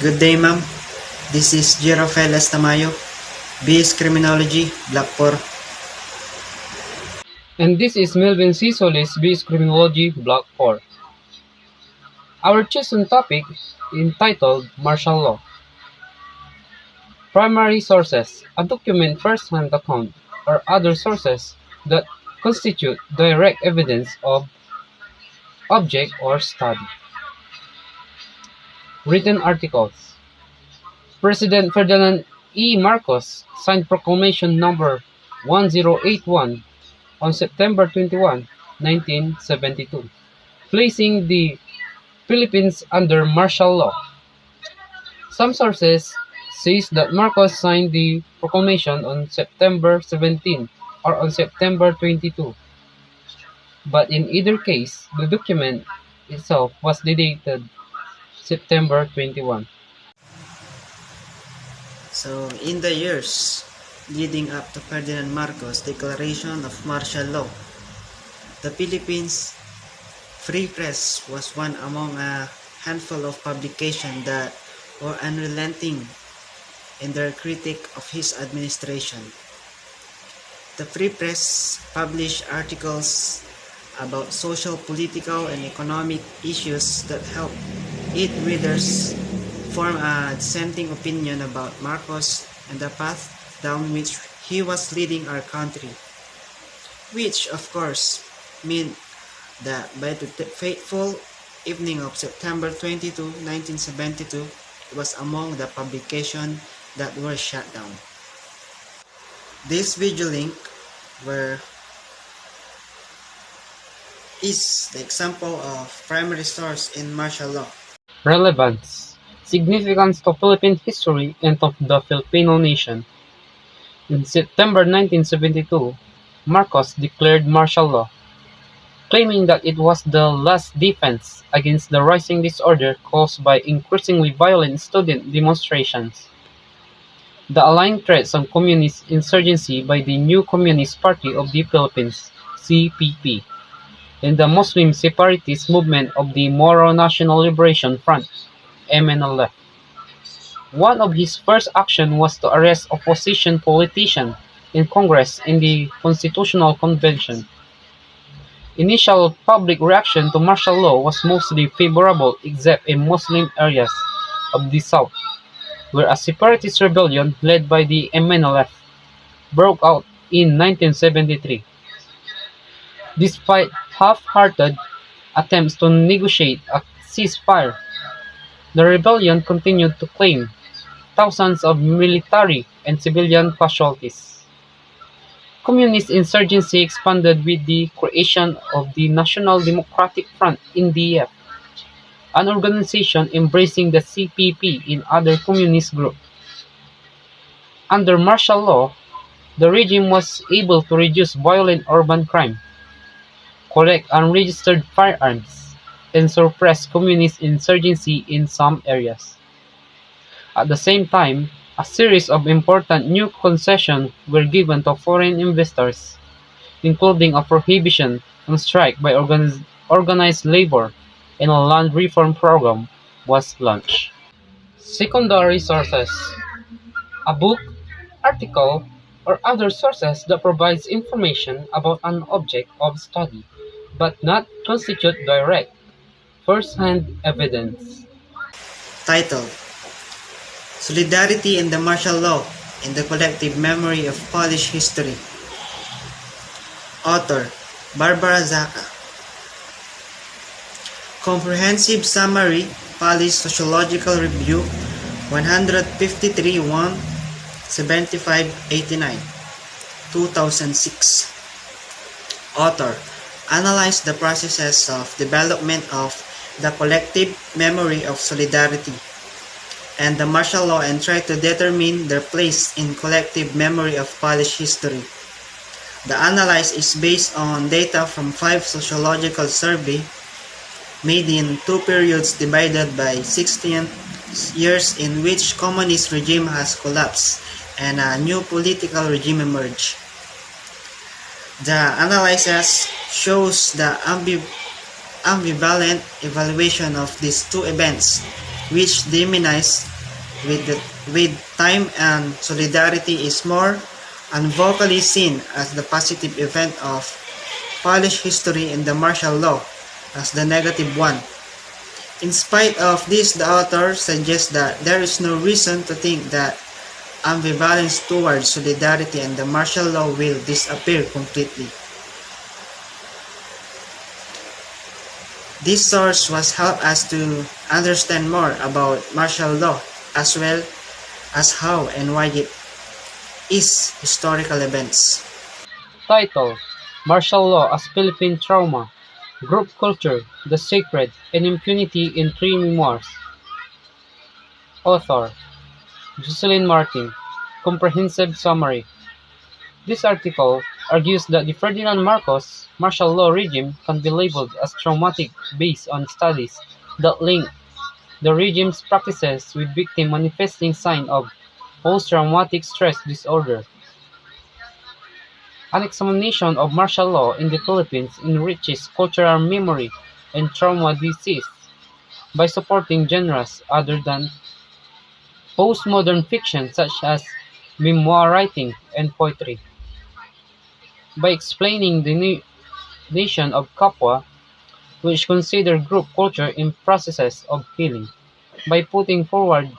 Good day, ma'am. This is G. Rafael Estamayo, BS Criminology, Block 4. And this is Melvin C. Solis, Criminology, Block 4. Our chosen topic entitled Martial Law. Primary sources, a document first-hand account, or other sources that constitute direct evidence of object or study. Written articles. President Ferdinand E. Marcos signed Proclamation Number 1081 on September 21, 1972, placing the Philippines under martial law. Some sources say that Marcos signed the proclamation on September 17 or on September 22, but in either case, the document itself was dated September 21. So, in the years leading up to Ferdinand Marcos' declaration of martial law, the Philippines Free Press was one among a handful of publications that were unrelenting in their critique of his administration. The Free Press published articles about social, political, and economic issues that help its readers form a dissenting opinion about Marcos and the path down which he was leading our country, which of course meant that by the fateful evening of September 22, 1972, it was among the publications that were shut down. This video link is the example of primary source in martial law. Relevance, significance to Philippine history and of the Filipino nation. In September 1972, Marcos declared martial law, claiming that it was the last defense against the rising disorder caused by increasingly violent student demonstrations. The allying threats on communist insurgency by the New Communist Party of the Philippines (CPP) and the Muslim separatist movement of the Moro National Liberation Front (MNLF). One of his first actions was to arrest opposition politicians in Congress and the Constitutional Convention. Initial public reaction to martial law was mostly favorable except in Muslim areas of the South, where a separatist rebellion led by the MNLF broke out in 1973. Despite half-hearted attempts to negotiate a ceasefire, the rebellion continued to claim thousands of military and civilian casualties. Communist insurgency expanded with the creation of the National Democratic Front (NDF), an organization embracing the CPP and other communist groups. Under martial law, the regime was able to reduce violent urban crime, collect unregistered firearms, and suppress communist insurgency in some areas. At the same time, a series of important new concessions were given to foreign investors, including a prohibition on strike by organized labor, and a land reform program was launched. Secondary sources: a book, article, or other sources that provides information about an object of study, but not constitute direct, first-hand evidence. Title: Solidarity and the Martial Law in the Collective Memory of Polish History. Author: Barbara Zaka. Comprehensive Summary, Polish Sociological Review, 153 1 7589, 2006. Author: Analyze the processes of development of the collective memory of solidarity and the martial law and try to determine their place in collective memory of Polish history. The analysis is based on data from 5 sociological surveys made in 2 periods divided by 16 years in which communist regime has collapsed and a new political regime emerged. The analysis shows the ambivalent evaluation of these 2 events, which demonize with time, and solidarity is more unvocally seen as the positive event of Polish history and the martial law as the negative one. In spite of this, the author suggests that there is no reason to think that ambivalence towards solidarity and the martial law will disappear completely. This source was help us to understand more about martial law as well as how and why it is historical events. Title: Martial Law as Philippine Trauma, Group Culture, the Sacred, and Impunity in Three Memoirs. Author: Jocelyn Martin. Comprehensive summary. This article argues that the Ferdinand Marcos martial law regime can be labeled as traumatic based on studies that link the regime's practices with victims manifesting signs of post-traumatic stress disorder. An examination of martial law in the Philippines enriches cultural memory and trauma disease by supporting genres other than postmodern fiction such as memoir writing and poetry. By explaining the nation of Capua, which consider group culture in processes of healing, by putting forward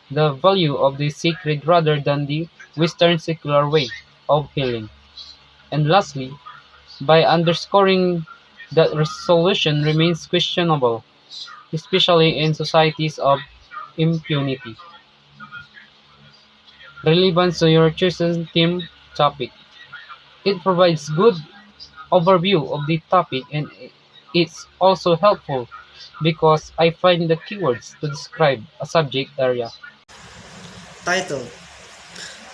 the value of the sacred rather than the Western secular way of healing, and lastly, by underscoring that resolution remains questionable, especially in societies of impunity. Relevance to your chosen theme topic. It provides good overview of the topic, and it's also helpful because I find the keywords to describe a subject area. Title: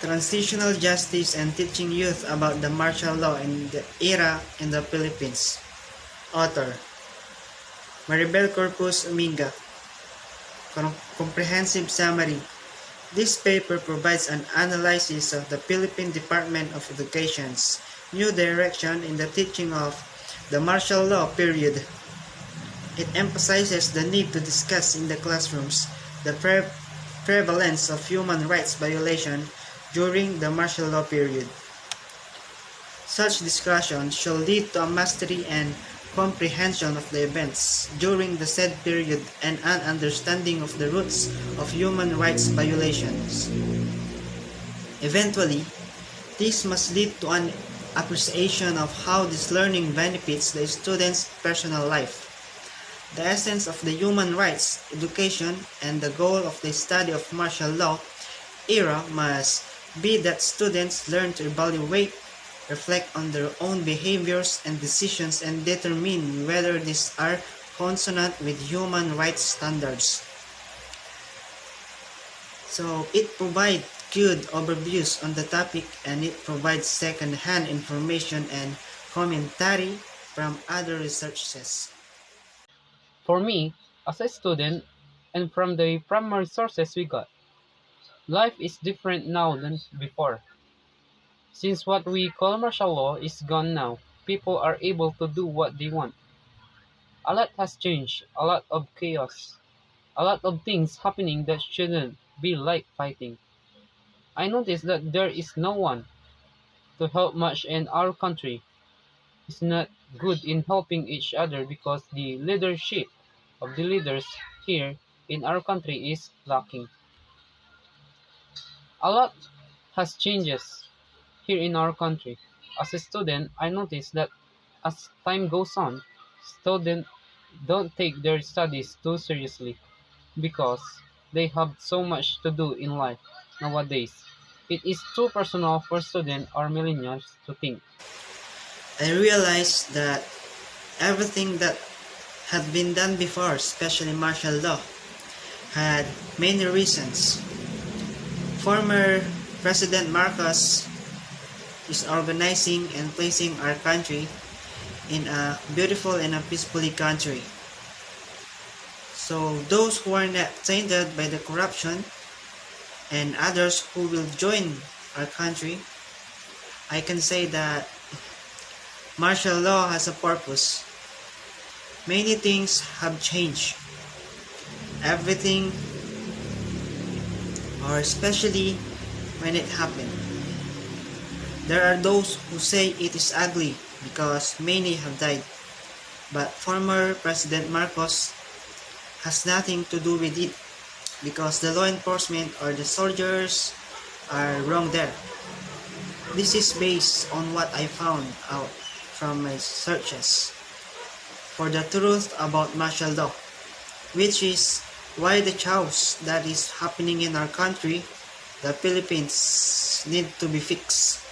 Transitional Justice and Teaching Youth About the Martial Law in the Era in the Philippines. Author: Maribel Corpus Uminga. Comprehensive summary. This paper provides an analysis of the Philippine Department of Education's new direction in the teaching of the martial law period. It emphasizes the need to discuss in the classrooms the prevalence of human rights violation during the martial law period. Such discussion shall lead to a mastery and comprehension of the events during the said period and an understanding of the roots of human rights violations. Eventually, this must lead to an appreciation of how this learning benefits the student's personal life. The essence of the human rights education and the goal of the study of martial law era must be that students learn to evaluate, reflect on their own behaviors and decisions, and determine whether these are consonant with human rights standards. So it provides good overviews on the topic, and it provides second-hand information and commentary from other researchers. For me, as a student, and from the primary sources we got, life is different now than before. Since what we call martial law is gone now, people are able to do what they want. A lot has changed, a lot of chaos, a lot of things happening that shouldn't be like fighting. I noticed that there is no one to help much, and our country is not good in helping each other because the leadership of the leaders here in our country is lacking. A lot has changes here in our country. As a student, I noticed that as time goes on, students don't take their studies too seriously because they have so much to do in life nowadays. It is too personal for students or millennials to think. I realized that everything that had been done before, especially martial law, had many reasons. Former President Marcos is organizing and placing our country in a beautiful and a peacefully country. So those who are not tainted by the corruption and others who will join our country, I can say that martial law has a purpose. Many things have changed. Everything or especially when it happened. There are those who say it is ugly because many have died, but former President Marcos has nothing to do with it because the law enforcement or the soldiers are wrong there. This is based on what I found out from my searches for the truth about martial law, which is why the chaos that is happening in our country, the Philippines, need to be fixed.